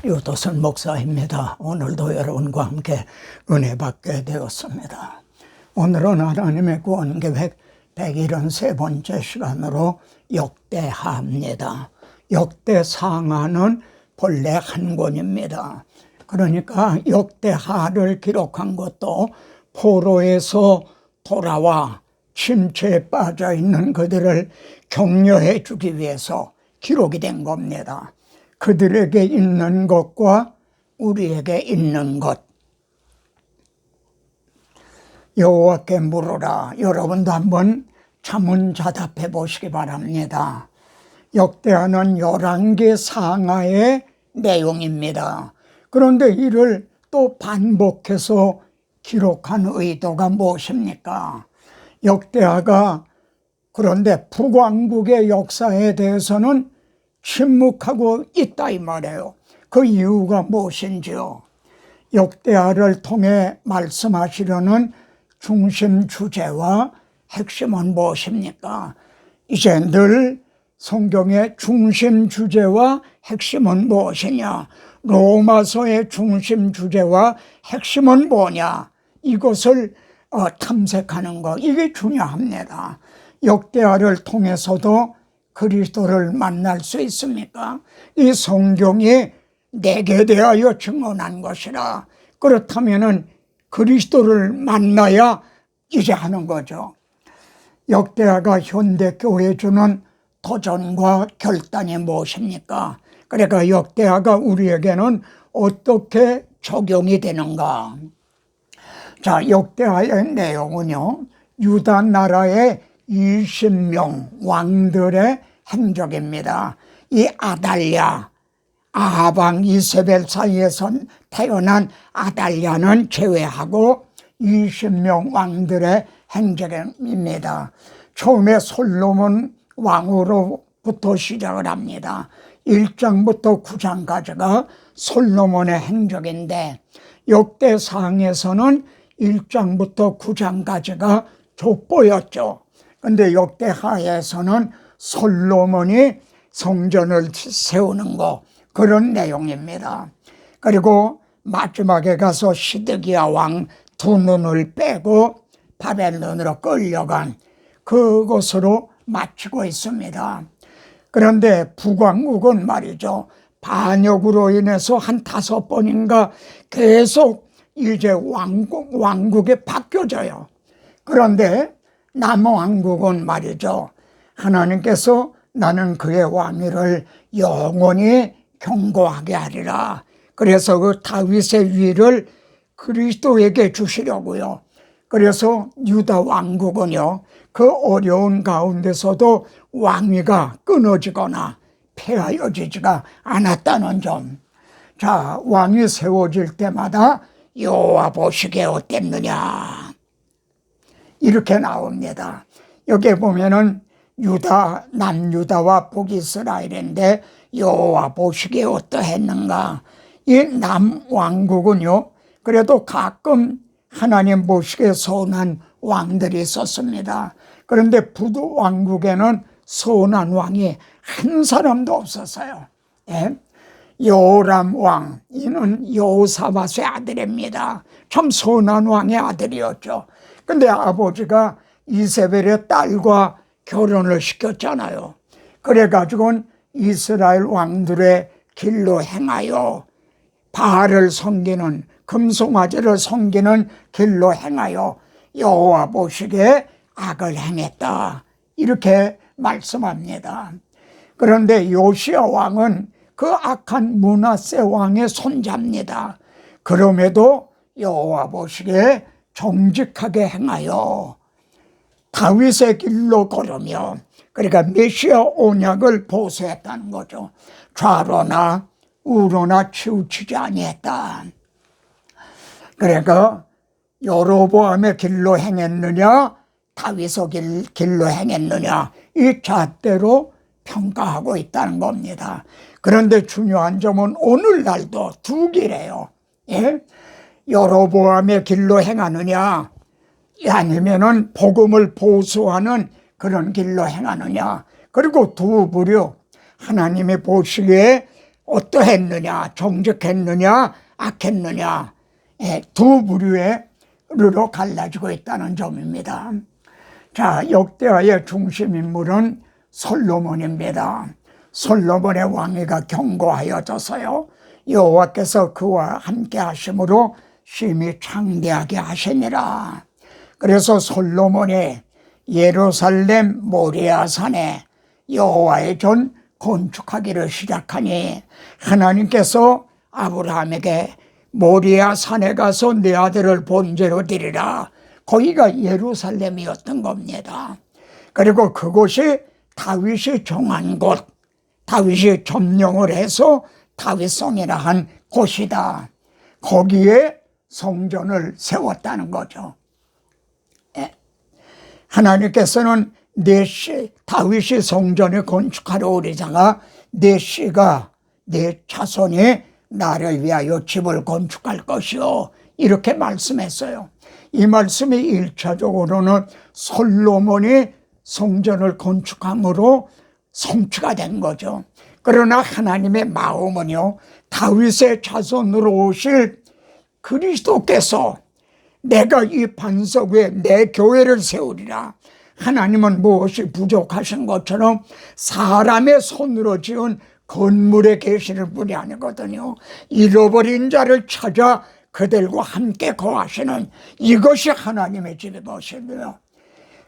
유도선 목사입니다. 오늘도 여러분과 함께 은혜 받게 되었습니다. 오늘은 하나님의 구원계획 173번째 시간으로 역대하입니다. 역대상하는 본래 한 권입니다. 그러니까 역대하를 기록한 것도 포로에서 돌아와 침체에 빠져 있는 그들을 격려해 주기 위해서 기록이 된 겁니다. 그들에게 있는 것과 우리에게 있는 것, 여호와께 물으라. 여러분도 한번 자문자답해 보시기 바랍니다. 역대하는 11개 상하의 내용입니다. 그런데 이를 또 반복해서 기록한 의도가 무엇입니까? 역대하가 그런데 북왕국의 역사에 대해서는 침묵하고 있다 이 말이에요. 그 이유가 무엇인지요? 역대하를 통해 말씀하시려는 중심 주제와 핵심은 무엇입니까? 이제 늘 성경의 중심 주제와 핵심은 무엇이냐? 로마서의 중심 주제와 핵심은 뭐냐? 이것을 탐색하는 것, 이게 중요합니다. 역대하를 통해서도 그리스도를 만날 수 있습니까? 이 성경이 내게 대하여 증언한 것이라. 그렇다면은 그리스도를 만나야 이제 하는 거죠. 역대하가 현대교회에 주는 도전과 결단이 무엇입니까? 그러니까 역대하가 우리에게는 어떻게 적용이 되는가? 자, 역대하의 내용은요, 유다 나라의 20명 왕들의 행적입니다. 이 아달랴, 아합왕 이세벨 사이에서 태어난 아달랴는 제외하고 20명 왕들의 행적입니다. 처음에 솔로몬 왕으로부터 시작을 합니다. 1장부터 9장까지가 솔로몬의 행적인데 역대상에서는 1장부터 9장까지가 족보였죠. 근데 역대하에서는 솔로몬이 성전을 세우는 거, 그런 내용입니다. 그리고 마지막에 가서 시드기야 왕 두 눈을 빼고 바벨론으로 끌려간 그것으로 마치고 있습니다. 그런데 북왕국은 말이죠, 반역으로 인해서 한 5번인가 계속 이제 왕국이 바뀌어져요. 그런데 남왕국은 말이죠, 하나님께서 나는 그의 왕위를 영원히 견고하게 하리라. 그래서 그 다윗의 위를 그리스도에게 주시려고요. 그래서 유다 왕국은요, 그 어려운 가운데서도 왕위가 끊어지거나 폐하여지지가 않았다는 점. 자, 왕이 세워질 때마다 여호와 보시기에 어땠느냐, 이렇게 나옵니다. 여기에 보면은 유다, 남유다와 북이스라엘인데 여호와 보시기에 어떠했는가? 이 남왕국은요, 그래도 가끔 하나님 보시기에 선한 왕들이 있었습니다. 그런데 북왕국에는 선한 왕이 한 사람도 없었어요. 예? 요람 왕, 이는 여호사밧의 아들입니다. 참 선한 왕의 아들이었죠. 근데 아버지가 이세벨의 딸과 결혼을 시켰잖아요. 그래가지고는 이스라엘 왕들의 길로 행하여 바알을 섬기는, 금송아지를 섬기는 길로 행하여 여호와 보시기에 악을 행했다, 이렇게 말씀합니다. 그런데 요시야 왕은 그 악한 므낫세 왕의 손자입니다. 그럼에도 여호와 보시기에 정직하게 행하여 다윗의 길로 걸으며, 그러니까 메시아 언약을 보수했다는 거죠. 좌로나 우로나 치우치지 아니했다. 그러니까 여로보암의 길로 행했느냐 다윗의 길로 행했느냐, 이 잣대로 평가하고 있다는 겁니다. 그런데 중요한 점은 오늘날도 두 길이에요. 예? 여로보암의 길로 행하느냐, 아니면은 복음을 보수하는 그런 길로 행하느냐. 그리고 두 부류, 하나님이 보시기에 어떠했느냐, 정직했느냐, 악했느냐, 두 부류로 갈라지고 있다는 점입니다. 자, 역대하의 중심인물은 솔로몬입니다. 솔로몬의 왕위가 견고하여져서요, 여호와께서 그와 함께 하심으로 심히 창대하게 하시니라. 그래서 솔로몬이 예루살렘 모리아산에 여호와의 전 건축하기를 시작하니, 하나님께서 아브라함에게 모리아산에 가서 내 아들을 번제로 드리라, 거기가 예루살렘이었던 겁니다. 그리고 그곳이 다윗이 정한 곳, 다윗이 점령을 해서 다윗성이라 한 곳이다. 거기에 성전을 세웠다는 거죠. 하나님께서는 다윗이 성전을 건축하러 오리다가 내 씨가, 내 자손이 나를 위하여 집을 건축할 것이요, 이렇게 말씀했어요. 이 말씀이 1차적으로는 솔로몬이 성전을 건축함으로 성취가 된 거죠. 그러나 하나님의 마음은요, 다윗의 자손으로 오실 그리스도께서 내가 이 반석 위에 내 교회를 세우리라. 하나님은 무엇이 부족하신 것처럼 사람의 손으로 지은 건물에 계시는 분이 아니거든요. 잃어버린 자를 찾아 그들과 함께 거하시는, 이것이 하나님의 집의 것이고요.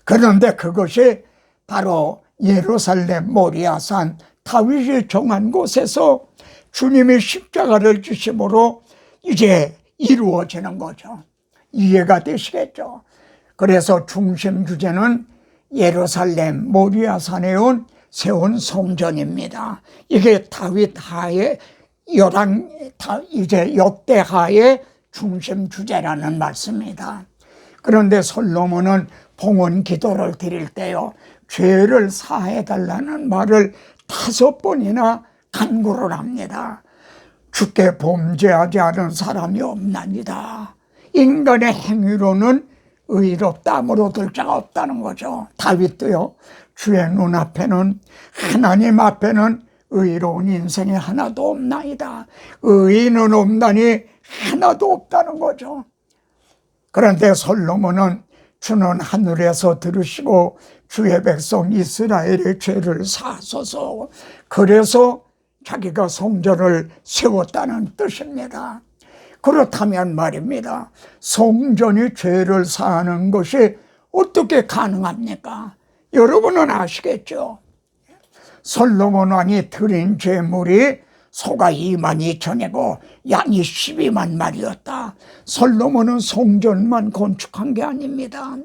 그런데 그것이 바로 예루살렘 모리아산 다윗이 정한 곳에서 주님이 십자가를 지심으로 이제 이루어지는 거죠. 이해가 되시겠죠? 그래서 중심 주제는 예루살렘 모리아산에 세운 성전입니다. 이게 다윗 하에 이제 역대하의 중심 주제라는 말씀입니다. 그런데 솔로몬은 봉헌 기도를 드릴 때요, 죄를 사해달라는 말을 5번이나 간구를 합니다. 주께 범죄하지 않은 사람이 없나이다. 인간의 행위로는 의롭다함으로 들 자가 없다는 거죠. 다윗도요, 주의 눈앞에는, 하나님 앞에는 의로운 인생이 하나도 없나이다. 의인은 없나니 하나도 없다는 거죠. 그런데 솔로몬은 주는 하늘에서 들으시고 주의 백성 이스라엘의 죄를 사하소서, 그래서 자기가 성전을 세웠다는 뜻입니다. 그렇다면 말입니다, 성전이 죄를 사하는 것이 어떻게 가능합니까? 여러분은 아시겠죠? 솔로몬 왕이 드린 제물이 소가 22,000이고 양이 12만 마리였다. 솔로몬은 성전만 건축한 게 아닙니다.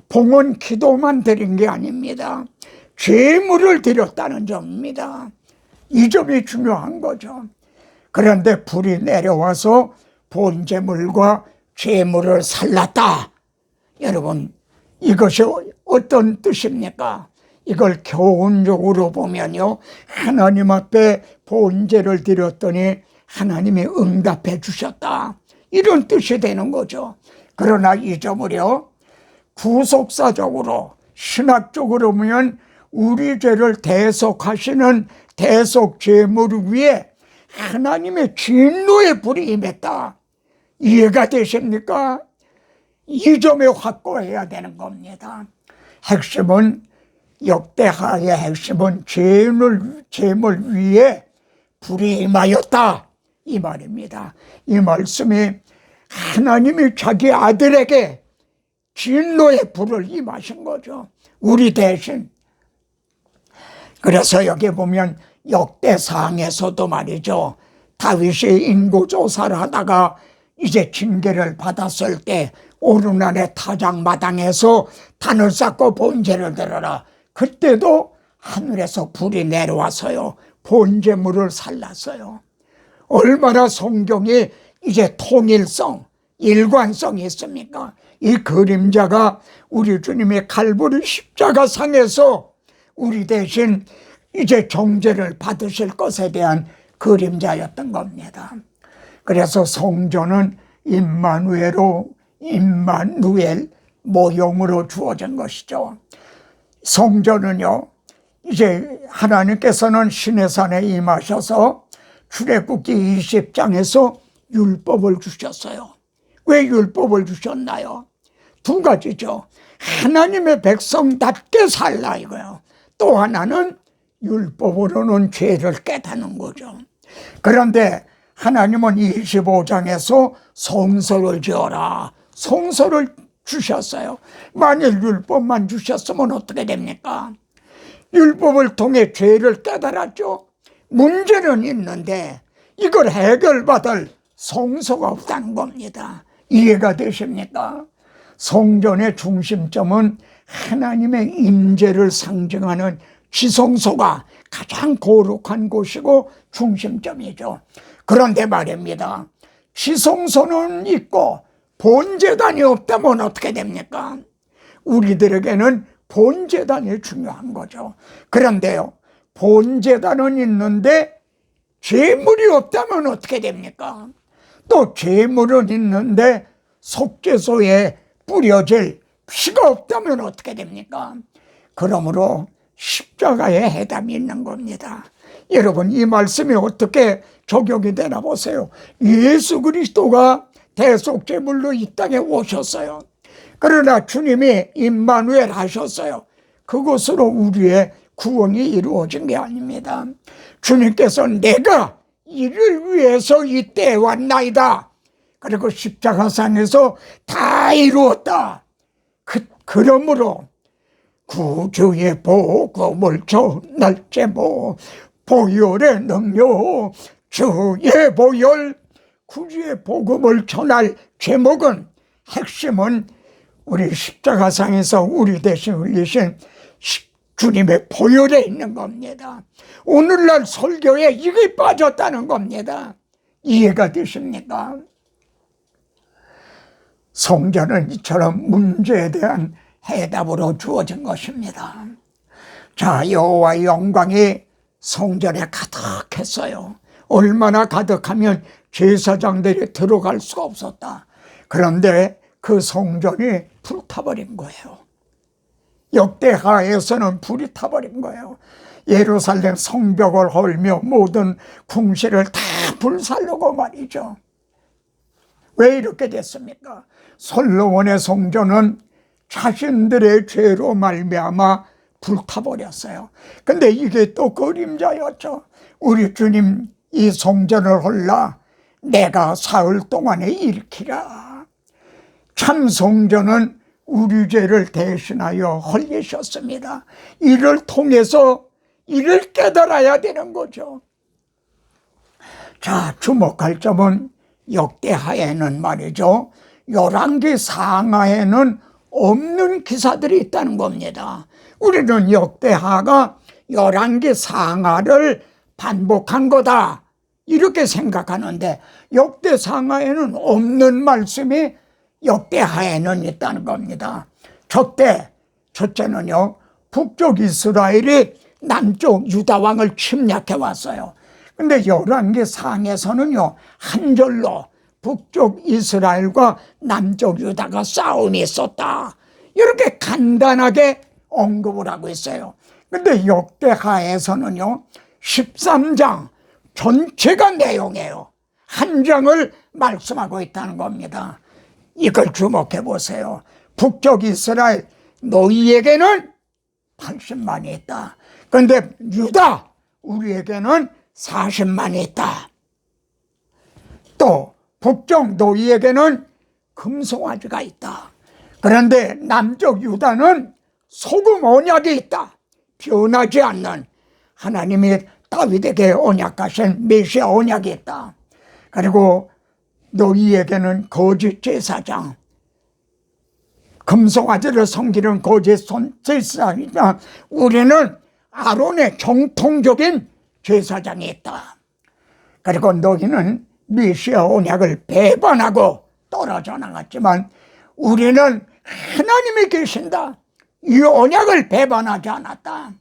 봉헌 기도만 드린 게 아닙니다. 제물을 드렸다는 점입니다. 이 점이 중요한 거죠. 그런데 불이 내려와서 번제물과 제물을 살랐다. 여러분, 이것이 어떤 뜻입니까? 이걸 교훈적으로 보면요, 하나님 앞에 번제를 드렸더니 하나님이 응답해 주셨다, 이런 뜻이 되는 거죠. 그러나 이 점을요, 구속사적으로, 신학적으로 보면 우리 죄를 대속하시는 대속 제물 위에 하나님의 진노의 불이 임했다. 이해가 되십니까? 이 점에 확고해야 되는 겁니다. 핵심은, 역대하의 핵심은 제물 위에 불이 임하였다, 이 말입니다. 이 말씀이 하나님이 자기 아들에게 진노의 불을 임하신 거죠, 우리 대신. 그래서 여기 보면 역대상에서도 말이죠, 다윗이 인구조사를 하다가 이제 징계를 받았을 때 오르날의 타작마당에서 단을 쌓고 번제를 드려라. 그때도 하늘에서 불이 내려와서요, 번제물을 살랐어요. 얼마나 성경이 이제 통일성, 일관성이 있습니까? 이 그림자가 우리 주님의 칼보리 십자가상에서 우리 대신 이제 정죄를 받으실 것에 대한 그림자였던 겁니다. 그래서 성전은 임마누엘 모형으로 주어진 것이죠. 성전은요, 이제 하나님께서는 시내산에 임하셔서 출애굽기 20장에서 율법을 주셨어요. 왜 율법을 주셨나요? 두 가지죠. 하나님의 백성답게 살라 이거요. 또 하나는 율법으로는 죄를 깨닫는 거죠. 그런데 하나님은 25장에서 성소를 지어라, 성소를 주셨어요. 만일 율법만 주셨으면 어떻게 됩니까? 율법을 통해 죄를 깨달았죠. 문제는 있는데 이걸 해결받을 성소가 없다는 겁니다. 이해가 되십니까? 성전의 중심점은 하나님의 임재를 상징하는 지성소가 가장 거룩한 곳이고 중심점이죠. 그런데 말입니다. 지성소는 있고 본제단이 없다면 어떻게 됩니까? 우리들에게는 본제단이 중요한 거죠. 그런데요, 본제단은 있는데 제물이 없다면 어떻게 됩니까? 또 제물은 있는데 속죄소에 뿌려질 피가 없다면 어떻게 됩니까? 그러므로 십자가에 해답이 있는 겁니다. 여러분, 이 말씀이 어떻게 적용이 되나 보세요. 예수 그리스도가 대속제물로 이 땅에 오셨어요. 그러나 주님이 임마누엘 하셨어요. 그것으로 우리의 구원이 이루어진 게 아닙니다. 주님께서 내가 이를 위해서 이때에 왔나이다. 그리고 십자가상에서 다 이루었다. 그러므로 구주의 복음을 전할 제목, 보혈의 능력, 주의 보혈, 구주의 복음을 전할 제목은, 핵심은 우리 십자가상에서 우리 대신 흘리신 주님의 보혈에 있는 겁니다. 오늘날 설교에 이게 빠졌다는 겁니다. 이해가 되십니까? 성전은 이처럼 문제에 대한 해답으로 주어진 것입니다. 자, 여호와의 영광이 성전에 가득했어요. 얼마나 가득하면 제사장들이 들어갈 수가 없었다. 그런데 그 성전이 불타버린 거예요. 역대하에서는 불이 타버린 거예요. 예루살렘 성벽을 헐며 모든 궁실을 다 불살르고 말이죠. 왜 이렇게 됐습니까? 솔로몬의 성전은 자신들의 죄로 말미암아 불타버렸어요. 근데 이게 또 그림자였죠. 우리 주님 이 성전을 헐라 내가 사흘 동안에 일으키라. 참 성전은 우리 죄를 대신하여 헐리셨습니다. 이를 통해서 이를 깨달아야 되는 거죠. 자, 주목할 점은 역대하에는 말이죠, 열왕기 상하에는 없는 기사들이 있다는 겁니다. 우리는 역대하가 열왕기 상하를 반복한 거다 이렇게 생각하는데, 역대 상하에는 없는 말씀이 역대하에는 있다는 겁니다. 첫째는요, 북쪽 이스라엘이 남쪽 유다 왕을 침략해 왔어요. 근데 열왕기 상에서는요, 한 절로 북쪽 이스라엘과 남쪽 유다가 싸움이 있었다 이렇게 간단하게 언급을 하고 있어요. 근데 역대하에서는요 13장 전체가 내용이에요. 한 장을 말씀하고 있다는 겁니다. 이걸 주목해 보세요. 북쪽 이스라엘 너희에게는 80만이 있다. 그런데 유다 우리에게는 40만이 있다. 또 북쪽 너희에게는 금송아지가 있다. 그런데 남쪽 유다는 소금 언약이 있다. 변하지 않는 하나님이 다윗에게 언약하신 메시아 언약이 있다. 그리고 너희에게는 거짓 제사장, 금송아지를 섬기는 거짓 제사장이다. 우리는 아론의 정통적인 제사장이 있다. 그리고 너희는 메시아 언약을 배반하고 떨어져 나갔지만 우리는 하나님이 계신다. 이 언약을 배반하지 않았다.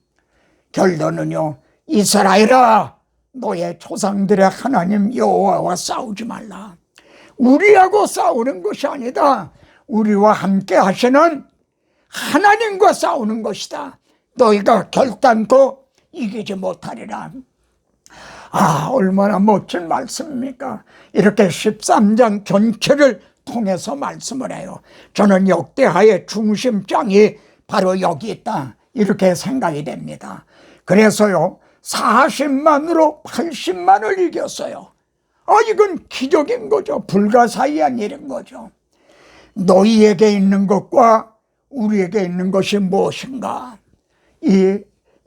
결론은요, 이스라엘아 너의 조상들의 하나님 여호와와 싸우지 말라. 우리하고 싸우는 것이 아니다. 우리와 함께 하시는 하나님과 싸우는 것이다. 너희가 결단코 이기지 못하리라. 얼마나 멋진 말씀입니까? 이렇게 13장 전체를 통해서 말씀을 해요. 저는 역대하의 중심장이 바로 여기 있다, 이렇게 생각이 됩니다. 그래서요, 40만으로 80만을 이겼어요. 이건 기적인 거죠. 불가사의한 일인 거죠. 너희에게 있는 것과 우리에게 있는 것이 무엇인가? 이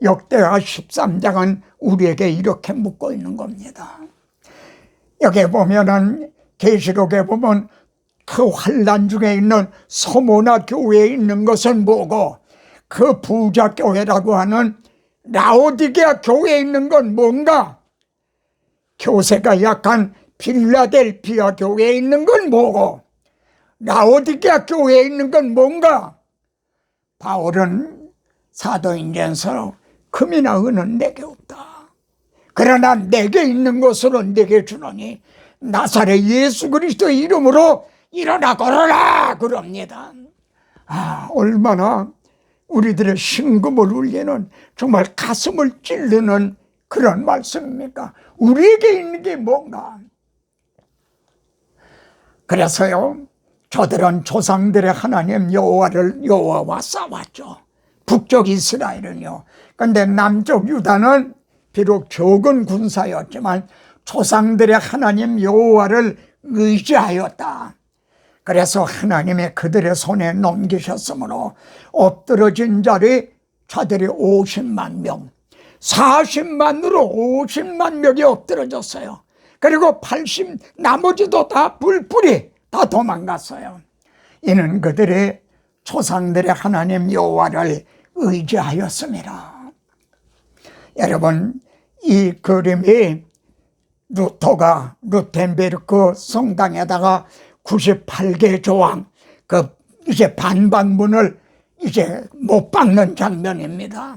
역대하 13장은 우리에게 이렇게 묻고 있는 겁니다. 여기 보면은, 계시록에 보면 그 환난 중에 있는 서모나 교회에 있는 것은 뭐고, 그 부자 교회라고 하는 라오디게아 교회에 있는 건 뭔가, 교세가 약한 빌라델피아 교회에 있는 건 뭐고, 라오디게아 교회에 있는 건 뭔가? 바울은 사도행전서 금이나 은은 내게 없다. 그러나 내게 있는 것으로 내게 주노니 나사렛 예수 그리스도의 이름으로 일어나 걸어라, 그럽니다. 얼마나 우리들의 심금을 울리는, 정말 가슴을 찔르는 그런 말씀입니까? 우리에게 있는 게 뭔가? 그래서요, 저들은 조상들의 하나님 여호와와 싸웠죠. 북쪽 이스라엘은요. 그런데 남쪽 유다는 비록 적은 군사였지만 조상들의 하나님 여호와를 의지하였다. 그래서 하나님이 그들의 손에 넘기셨으므로 엎드러진 자들이 50만 명, 40만으로 50만 명이 엎드러졌어요. 그리고 나머지도 다 뿔뿔이 다 도망갔어요. 이는 그들이 조상들의 하나님 여호와를 의지하였습니다. 여러분, 이 그림이 루텐베르크 성당에다가 98개 조항, 이제 반박문을 이제 못 박는 장면입니다.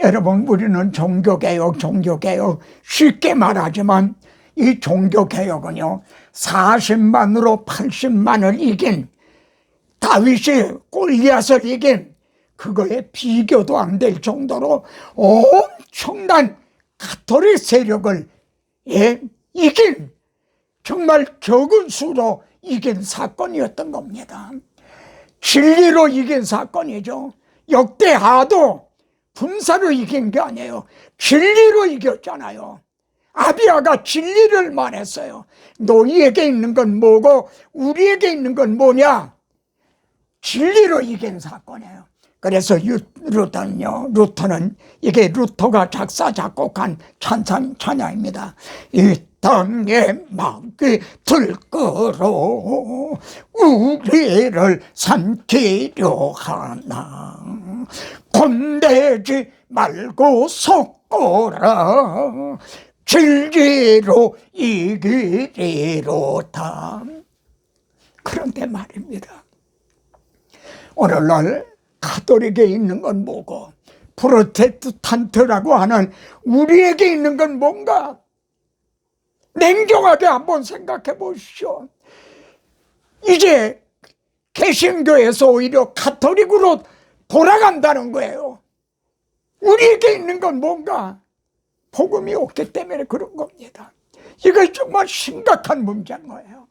여러분, 우리는 종교개혁 쉽게 말하지만 이 종교개혁은요, 40만으로 80만을 이긴, 다윗이 골리앗을 이긴 그거에 비교도 안 될 정도로 엄청난 가톨릭 세력을 이긴, 정말 적은 수로 이긴 사건이었던 겁니다. 진리로 이긴 사건이죠. 역대하도 분사로 이긴 게 아니에요. 진리로 이겼잖아요. 아비야가 진리를 말했어요. 너희에게 있는 건 뭐고 우리에게 있는 건 뭐냐? 진리로 이긴 사건이에요. 그래서 루터는 이게 루터가 작사 작곡한 찬양입니다. 이 땅에 막이 들끓어 우리를 삼키려 하나, 건대지 말고 섞어라, 진리로 이기리로다. 그런데 말입니다, 오늘날 가톨릭에 있는 건 뭐고 프로테스탄트라고 하는 우리에게 있는 건 뭔가? 냉정하게 한번 생각해 보십시오. 이제 개신교에서 오히려 가톨릭으로 돌아간다는 거예요. 우리에게 있는 건 뭔가? 복음이 없기 때문에 그런 겁니다. 이거 정말 심각한 문제인 거예요.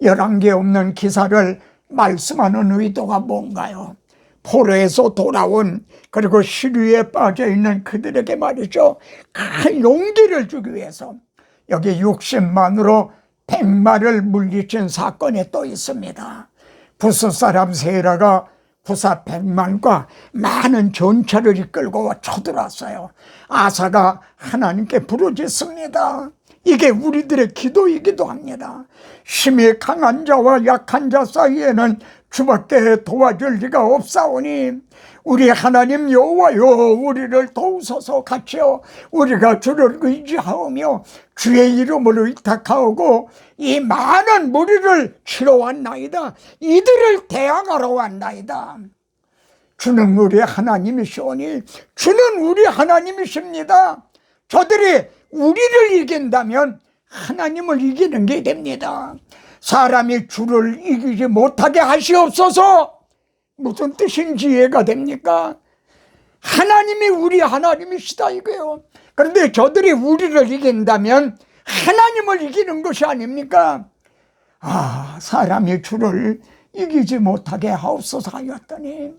11개 없는 기사를 말씀하는 의도가 뭔가요? 포로에서 돌아온, 그리고 시류에 빠져있는 그들에게 말이죠, 큰 용기를 주기 위해서 여기 60만으로 100만을 물리친 사건이 또 있습니다. 부스 사람 세라가 부사 100만과 많은 전차를 이끌고 쳐들어왔어요. 아사가 하나님께 부르짖습니다. 이게 우리들의 기도이기도 합니다. 힘이 강한 자와 약한 자 사이에는 주밖에 도와줄 리가 없사오니 우리 하나님 여호와여, 우리를 도우소서. 같이요, 우리가 주를 의지하오며 주의 이름을 의탁하오고 이 많은 무리를 치러 왔나이다. 이들을 대항하러 왔나이다. 주는 우리 하나님이시오니, 주는 우리 하나님이십니다. 저들이 우리를 이긴다면 하나님을 이기는 게 됩니다. 사람이 주를 이기지 못하게 하시옵소서. 무슨 뜻인지 이해가 됩니까? 하나님이 우리 하나님이시다 이거예요. 그런데 저들이 우리를 이긴다면 하나님을 이기는 것이 아닙니까? 아, 사람이 주를 이기지 못하게 하옵소서 하였더니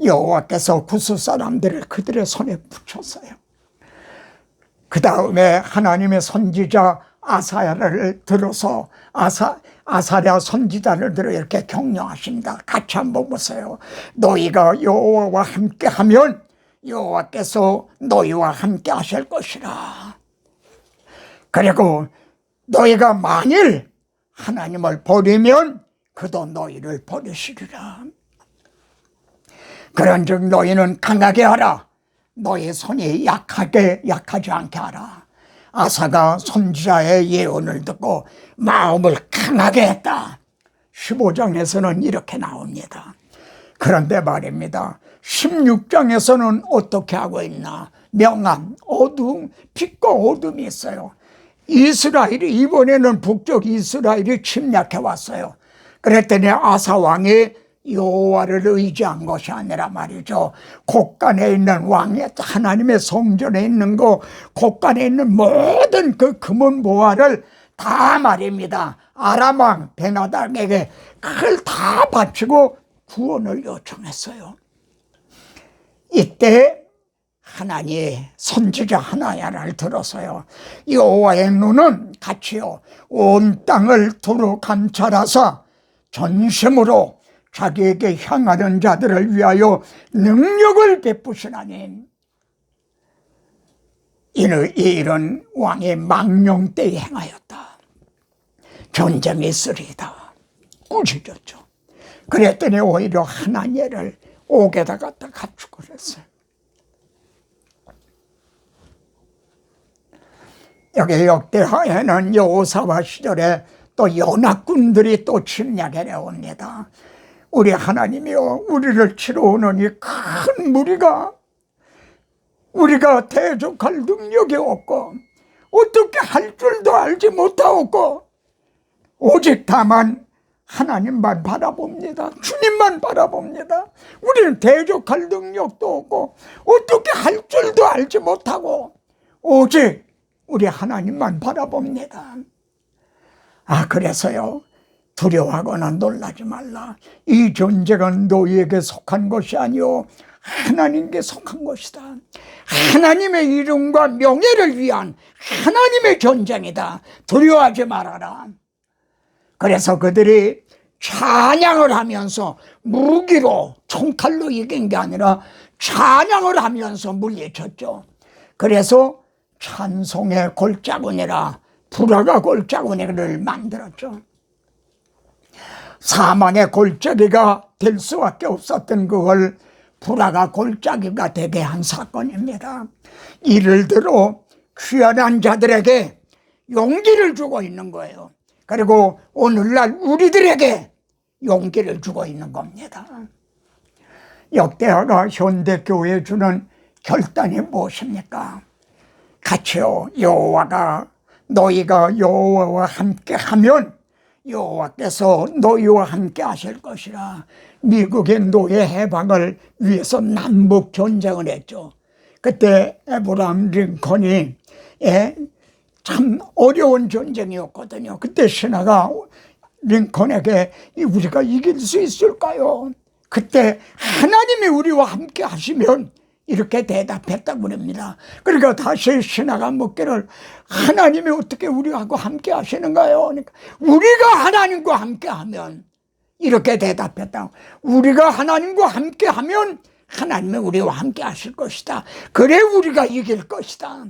여호와께서 구스 사람들을 그들의 손에 붙였어요. 그 다음에 하나님의 선지자 아사야를 들어서 아사랴 선지자를 들어 이렇게 격려하십니다. 같이 한번 보세요. 너희가 여호와와 함께하면 여호와께서 너희와 함께 하실 것이라. 그리고 너희가 만일 하나님을 버리면 그도 너희를 버리시리라. 그런즉 너희는 강하게 하라. 너희 손이 약하지 않게 하라. 아사가 선지자의 예언을 듣고 마음을 강하게 했다. 15장에서는 이렇게 나옵니다. 그런데 말입니다, 16장에서는 어떻게 하고 있나? 명암, 어둠, 빛과 어둠이 있어요. 이스라엘이 이번에는 북쪽 이스라엘이 침략해 왔어요. 그랬더니 아사 왕이 여호와를 의지한 것이 아니라 말이죠, 곳간에 있는 왕의 하나님의 성전에 있는 거, 곳간에 있는 모든 그 금은 보화를 다 말입니다, 아람 왕 베나닥에게 그걸 다 바치고 구원을 요청했어요. 이때 하나님 선지자 하나야를 들어서요, 여호와의 눈은 같이요 온 땅을 두루 감찰하사 전심으로 자기에게 향하는 자들을 위하여 능력을 베푸시나니, 이 일은 왕의 망령 때에 행하였다. 전쟁이 있으리다. 꾸짖었죠. 그랬더니 오히려 하나님을 옥에다 갖다 갖추고 그랬어요. 여기 역대하에는 여호사밧 시절에 또 연합군들이 또 침략해 내옵니다. 우리 하나님이여, 우리를 치러 오는 이 큰 무리가 우리가 대적할 능력이 없고 어떻게 할 줄도 알지 못하고 오직 다만 하나님만 바라봅니다. 주님만 바라봅니다. 우리는 대적할 능력도 없고 어떻게 할 줄도 알지 못하고 오직 우리 하나님만 바라봅니다. 아, 그래서요, 두려워하거나 놀라지 말라. 이 전쟁은 너희에게 속한 것이 아니오 하나님께 속한 것이다. 하나님의 이름과 명예를 위한 하나님의 전쟁이다. 두려워하지 말아라. 그래서 그들이 찬양을 하면서 무기로 총칼로 이긴 게 아니라 찬양을 하면서 물리쳤죠. 그래서 찬송의 골짜기니라, 불화가 골짜기를 만들었죠. 사망의 골짜기가 될 수밖에 없었던 그걸 불화가 골짜기가 되게 한 사건입니다. 이를 들어 귀환한 자들에게 용기를 주고 있는 거예요. 그리고 오늘날 우리들에게 용기를 주고 있는 겁니다. 역대하가 현대교회에 주는 결단이 무엇입니까? 같이요, 너희가 여호와와 함께하면 여호와께서 너희와 함께 하실 것이라. 미국의 노예 해방을 위해서 남북 전쟁을 했죠. 그때 에브라함 링컨이 참 어려운 전쟁이었거든요. 그때 신하가 링컨에게 우리가 이길 수 있을까요? 그때 하나님이 우리와 함께 하시면 이렇게 대답했다고 합니다. 그러니까 다시 신하가 묻기를, 하나님이 어떻게 우리하고 함께 하시는가요? 그러니까 우리가 하나님과 함께 하면, 이렇게 대답했다. 우리가 하나님과 함께 하면 하나님이 우리와 함께 하실 것이다. 그래 우리가 이길 것이다.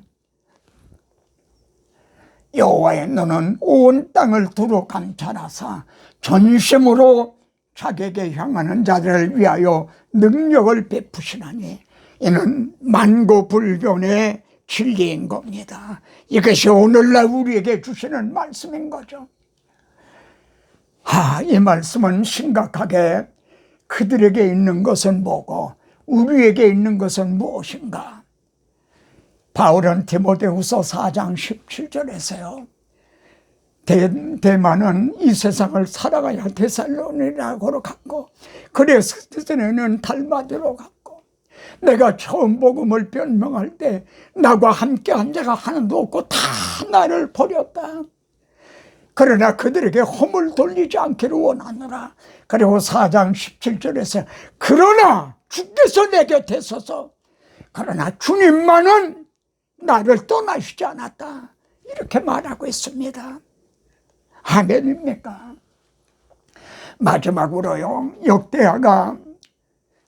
여호와의 눈은 온 땅을 두루 감찰하사 전심으로 자기에게 향하는 자들을 위하여 능력을 베푸시나니, 이는 만고불변의 진리인 겁니다. 이것이 오늘날 우리에게 주시는 말씀인 거죠. 이 말씀은 심각하게 그들에게 있는 것은 뭐고 우리에게 있는 것은 무엇인가? 바울은 디모데후서 4장 17절에서요, 대만은 이 세상을 살아가야 데살로니가로 갔고 그레스도니는 달마드로 갔고 내가 처음 복음을 변명할 때 나와 함께 한 자가 하나도 없고 다 나를 버렸다. 그러나 그들에게 허물 돌리지 않기를 원하노라. 그리고 4장 17절에서 그러나 주께서 내 곁에 서서 그러나 주님만은 나를 떠나시지 않았다. 이렇게 말하고 있습니다. 아멘입니까? 마지막으로요, 역대하가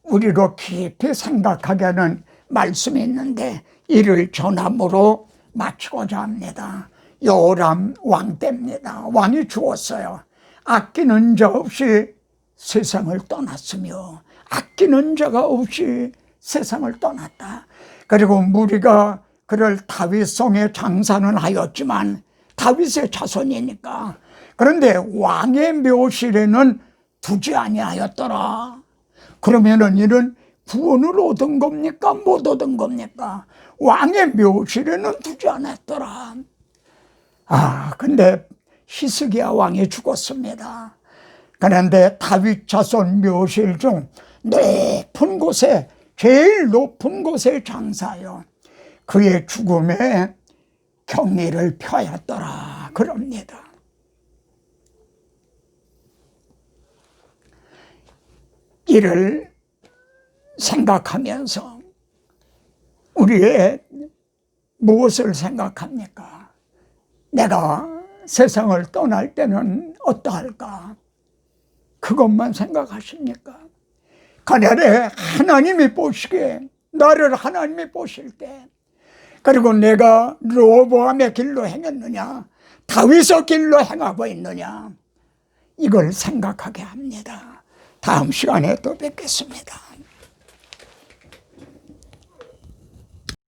우리로 깊이 생각하게 하는 말씀이 있는데 이를 전함으로 마치고자 합니다. 요람 왕 때입니다. 왕이 죽었어요. 아끼는 자 없이 세상을 떠났으며 아끼는 자가 없이 세상을 떠났다. 그리고 무리가 그를 다윗성에 장사는 하였지만 다윗의 자손이니까, 그런데 왕의 묘실에는 두지 아니하였더라. 그러면은 이는 구원을 얻은 겁니까? 못 얻은 겁니까? 왕의 묘실에는 두지 않았더라. 근데 히스기야 왕이 죽었습니다. 그런데 다윗 자손 묘실 중 높은 곳에, 제일 높은 곳에 장사하여 그의 죽음에 경리를 표하였더라. 그럽니다. 이를 생각하면서 우리의 무엇을 생각합니까? 내가 세상을 떠날 때는 어떠할까? 그것만 생각하십니까? 그날에 하나님이 보시기에, 나를 하나님이 보실 때, 그리고 내가 로보암의 길로 행했느냐 다윗의 길로 행하고 있느냐, 이걸 생각하게 합니다. 다음 시간에 또 뵙겠습니다.